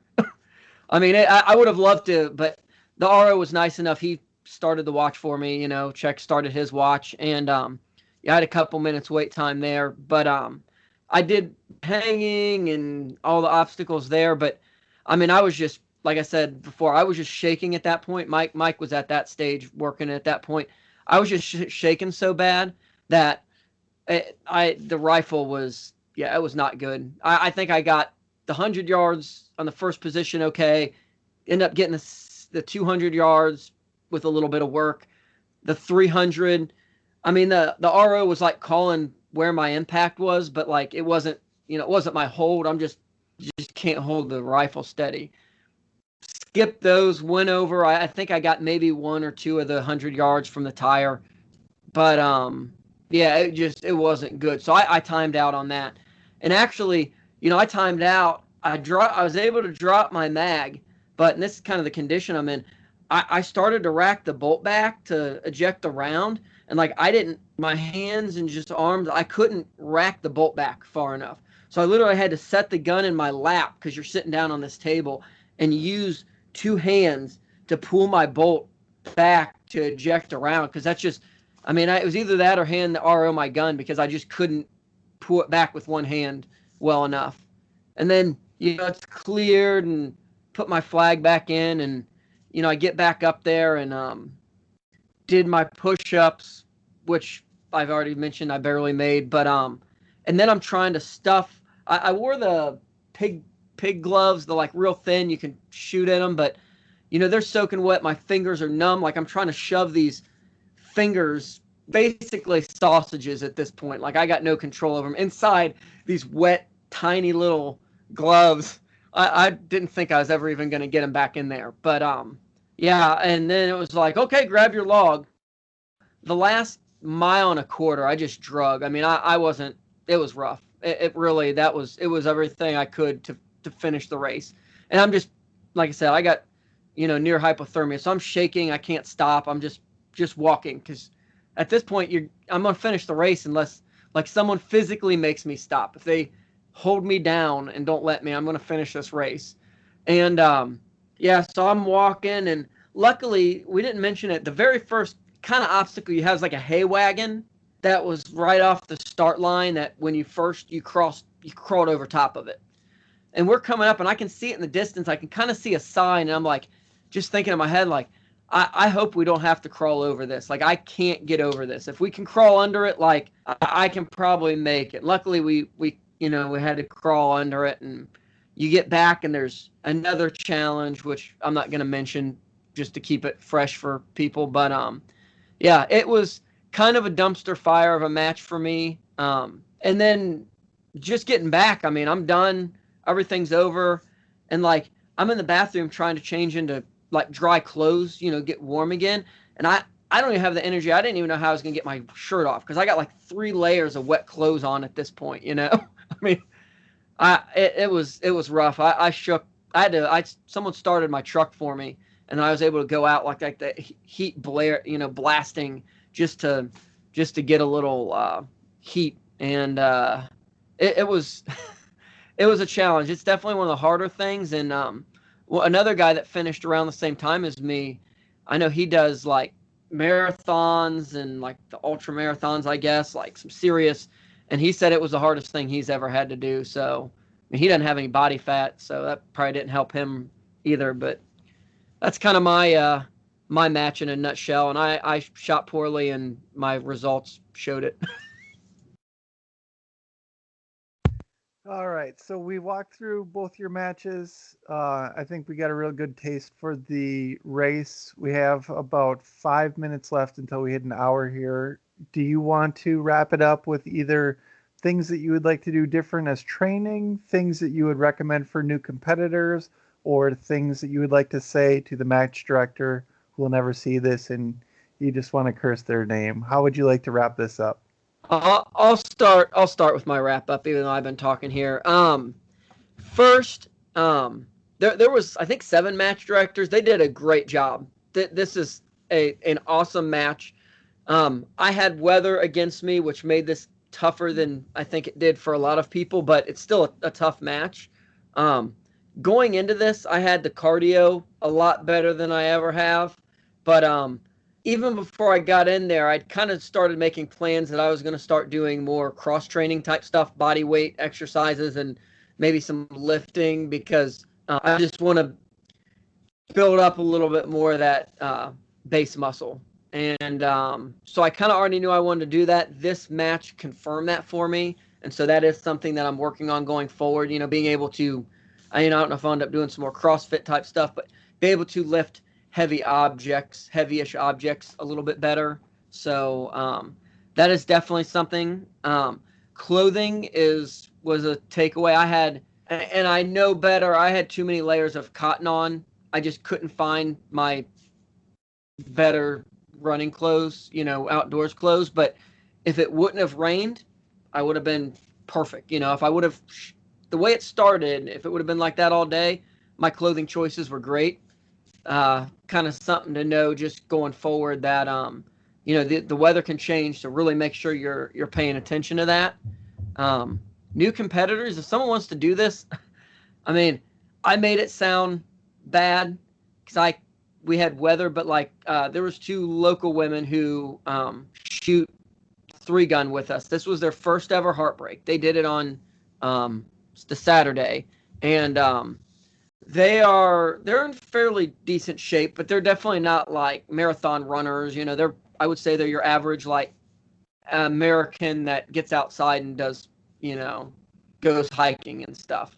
I mean, I would have loved to, but the RO was nice enough. He started the watch for me, Czech started his watch, and yeah, I had a couple minutes wait time there, but I did hanging and all the obstacles there, but I mean, I was just, like I said before, I was just shaking at that point. Mike was at that stage working at that point. I was just shaking so bad that the rifle was, yeah, it was not good. I think I got the 100 yards on the first position okay, end up getting the 200 yards with a little bit of work. The 300, I mean, the RO was like calling where my impact was, but like it wasn't, it wasn't my hold. I'm just can't hold the rifle steady. Skipped those, went over. I think I got maybe one or two of the 100 yards from the tire, but yeah, it wasn't good. So I timed out on that, and actually, I timed out. I was able to drop my mag, but and this is kind of the condition I'm in. I started to rack the bolt back to eject the round, and like my hands and just arms, I couldn't rack the bolt back far enough. So I literally had to set the gun in my lap because you're sitting down on this table and use two hands to pull my bolt back to eject a round, because that's just, I mean, it was either that or hand the RO my gun because I just couldn't pull it back with one hand well enough. And then, it's cleared and put my flag back in, and, I get back up there and did my push-ups, which I've already mentioned I barely made, but and then I'm trying to stuff. I wore the pig gloves, the like real thin, you can shoot at them, but they're soaking wet. My fingers are numb. Like I'm trying to shove these fingers, basically sausages at this point. Like I got no control over them inside these wet, tiny little gloves. I didn't think I was ever even going to get them back in there, but yeah. And then it was like, okay, grab your log. The last mile and a quarter, I just drug. I mean, I wasn't. It was rough. It really, it was everything I could to finish the race. And I'm just, like I said, I got, near hypothermia, so I'm shaking. I can't stop. I'm just walking, because at this point I'm gonna finish the race unless like someone physically makes me stop. If they hold me down and don't let me, I'm gonna finish this race. And yeah, so I'm walking, and luckily we didn't mention it. The very first kind of obstacle you have is like a hay wagon that was right off the start line, that when you crawled over top of it. And we're coming up, and I can see it in the distance. I can kind of see a sign, and I'm like, just thinking in my head, like, I hope we don't have to crawl over this. Like, I can't get over this. If we can crawl under it, like, I can probably make it. Luckily, we had to crawl under it, and you get back, and there's another challenge, which I'm not going to mention just to keep it fresh for people. But, yeah, it was kind of a dumpster fire of a match for me. And then just getting back, I mean, I'm done. Everything's over. And, like, I'm in the bathroom trying to change into like dry clothes, get warm again. And I don't even have the energy. I didn't even know how I was going to get my shirt off, because I got like 3 layers of wet clothes on at this point, I mean, it was rough. I shook. Someone started my truck for me, and I was able to go out like the heat blasting just to get a little heat. And it was it was a challenge. It's definitely one of the harder things. And well, another guy that finished around the same time as me, I know he does like marathons and like the ultra marathons, I guess, like some serious. And he said it was the hardest thing he's ever had to do. So I mean, he doesn't have any body fat, so that probably didn't help him either. But that's kind of my my match in a nutshell. And I shot poorly, and my results showed it. All right, so we walked through both your matches. I think we got a real good taste for the race. We have about 5 minutes left until we hit an hour here. Do you want to wrap it up with either things that you would like to do different as training, things that you would recommend for new competitors, or things that you would like to say to the match director who will never see this and you just want to curse their name? How would you like to wrap this up? I'll start with my wrap up, even though I've been talking here. First, there was, I think, 7 match directors. They did a great job. This is an awesome match. I had weather against me, which made this tougher than I think it did for a lot of people, but it's still a tough match. Um, Going into this, I had the cardio a lot better than I ever have, but even before I got in there, I'd kind of started making plans that I was going to start doing more cross training type stuff, body weight exercises, and maybe some lifting because I just want to build up a little bit more of that base muscle. And so I kind of already knew I wanted to do that. This match confirmed that for me. And so that is something that I'm working on going forward, being able to, I don't know if I'll end up doing some more CrossFit type stuff, but be able to lift heavyish objects a little bit better. So that is definitely something. Clothing was a takeaway. I had, and I know better, I had too many layers of cotton on. I just couldn't find my better running clothes, outdoors clothes. But if it wouldn't have rained, I would have been perfect. If I would have, the way it started, if it would have been like that all day, my clothing choices were great. Kind of something to know just going forward that, the weather can change. So really make sure you're paying attention to that. New competitors, if someone wants to do this, I mean, I made it sound bad because we had weather, but there was two local women who shoot 3-gun with us. This was their first ever HeartBreak. They did it on the Saturday, and they're in fairly decent shape, but they're definitely not like marathon runners. I would say they're your average American that gets outside and does goes hiking and stuff.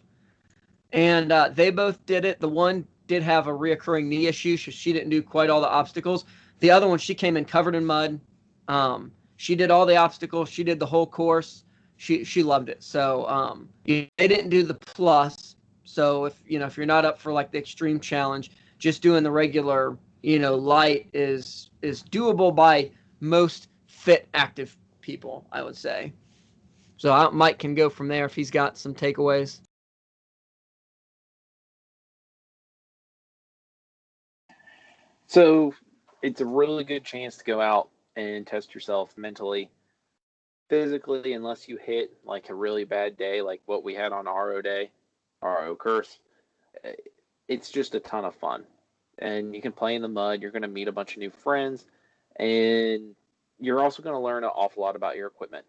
And they both did it. The one did have a reoccurring knee issue, so she didn't do quite all the obstacles. The other one, she came in covered in mud. She did all the obstacles. She did the whole course. She loved it. So they didn't do the plus. So if you're not up for the extreme challenge, just doing the regular light is doable by most fit active people, I would say. So Mike can go from there if he's got some takeaways. So it's a really good chance to go out and test yourself mentally, physically, unless you hit a really bad day like what we had on RO day, RO curse. It's just a ton of fun. And you can play in the mud. You're going to meet a bunch of new friends. And you're also going to learn an awful lot about your equipment.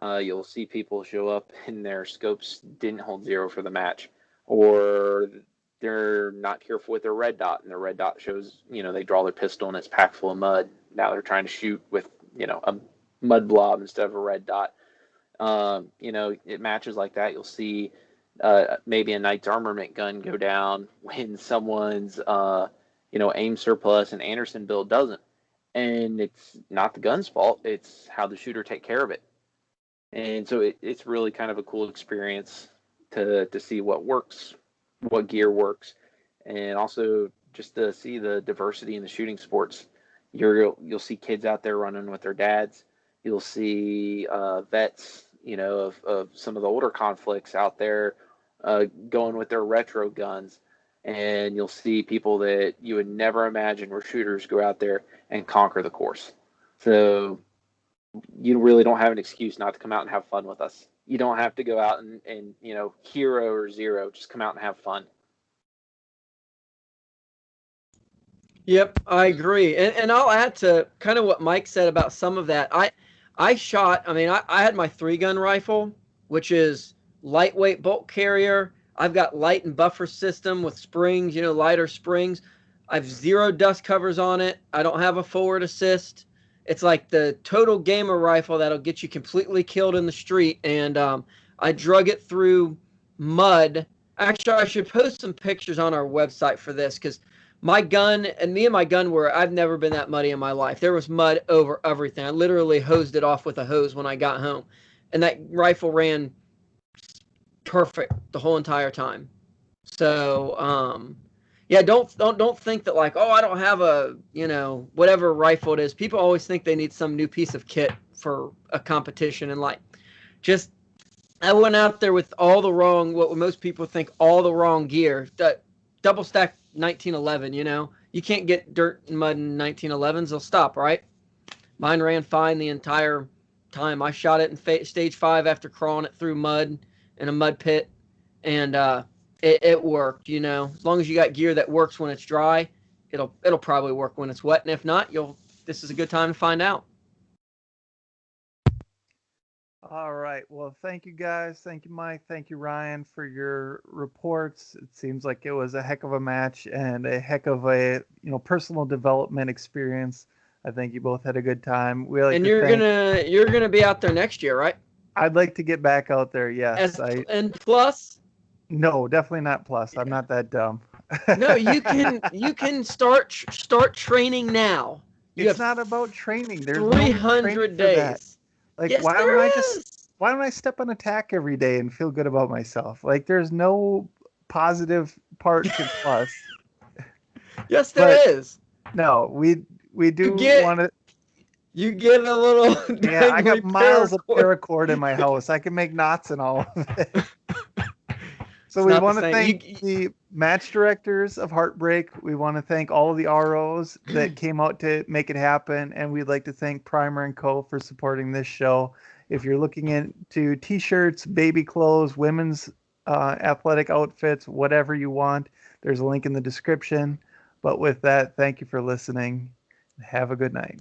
You'll see people show up and their scopes didn't hold 0 for the match, or they're not careful with their red dot, and their red dot shows, they draw their pistol and it's packed full of mud. Now they're trying to shoot with, a mud blob instead of a red dot. It matches like that. You'll see maybe a Knight's Armament gun go down when someone's, aim surplus and Anderson build doesn't. And it's not the gun's fault. It's how the shooter take care of it. And so it's really kind of a cool experience to see what works, what gear works, and also just to see the diversity in the shooting sports. You'll see kids out there running with their dads. You'll see vets, of some of the older conflicts out there going with their retro guns. And you'll see people that you would never imagine were shooters go out there and conquer the course. So you really don't have an excuse not to come out and have fun with us. You don't have to go out and hero or zero. Just come out and have fun. Yep, I agree. And I'll add to kind of what Mike said about some of that. I shot, I had my 3-gun rifle, which is lightweight bolt carrier. I've got light and buffer system with springs, lighter springs. I've 0 dust covers on it. I don't have a forward assist. It's like the total gamer rifle that'll get you completely killed in the street. And I drug it through mud. Actually, I should post some pictures on our website for this because my gun and my gun I've never been that muddy in my life. There was mud over everything. I literally hosed it off with a hose when I got home. And that rifle ran perfect the whole entire time. So, yeah, don't think that I don't have a, whatever rifle it is. People always think they need some new piece of kit for a competition. And I went out there with all the wrong, what most people think, all the wrong gear. That double stack 1911, you can't get dirt and mud in 1911s. They'll stop, right? Mine ran fine the entire time. I shot it in stage 5 after crawling it through mud in a mud pit, and it worked. As long as you got gear that works when it's dry, it'll probably work when it's wet. And if not, this is a good time to find out. All right. Well, thank you guys. Thank you, Mike. Thank you, Ryan, for your reports. It seems like it was a heck of a match and a heck of a personal development experience. I think you both had a good time. And you're gonna be out there next year, right? I'd like to get back out there. Yes. And plus? No, definitely not plus. I'm not that dumb. No, you can start training now. It's not about training. There's 300 days. Like, yes, why don't I step on attack every day and feel good about myself? Like, there's no positive part to plus. Yes, there is. No, we do want to. You get a little. Yeah, I got miles of paracord in my house. I can make knots and all of it. So we want to thank the match directors of HeartBreak. We want to thank all of the ROs that came out to make it happen. And we'd like to thank Primer & Co. for supporting this show. If you're looking into t-shirts, baby clothes, women's athletic outfits, whatever you want, there's a link in the description. But with that, thank you for listening. Have a good night.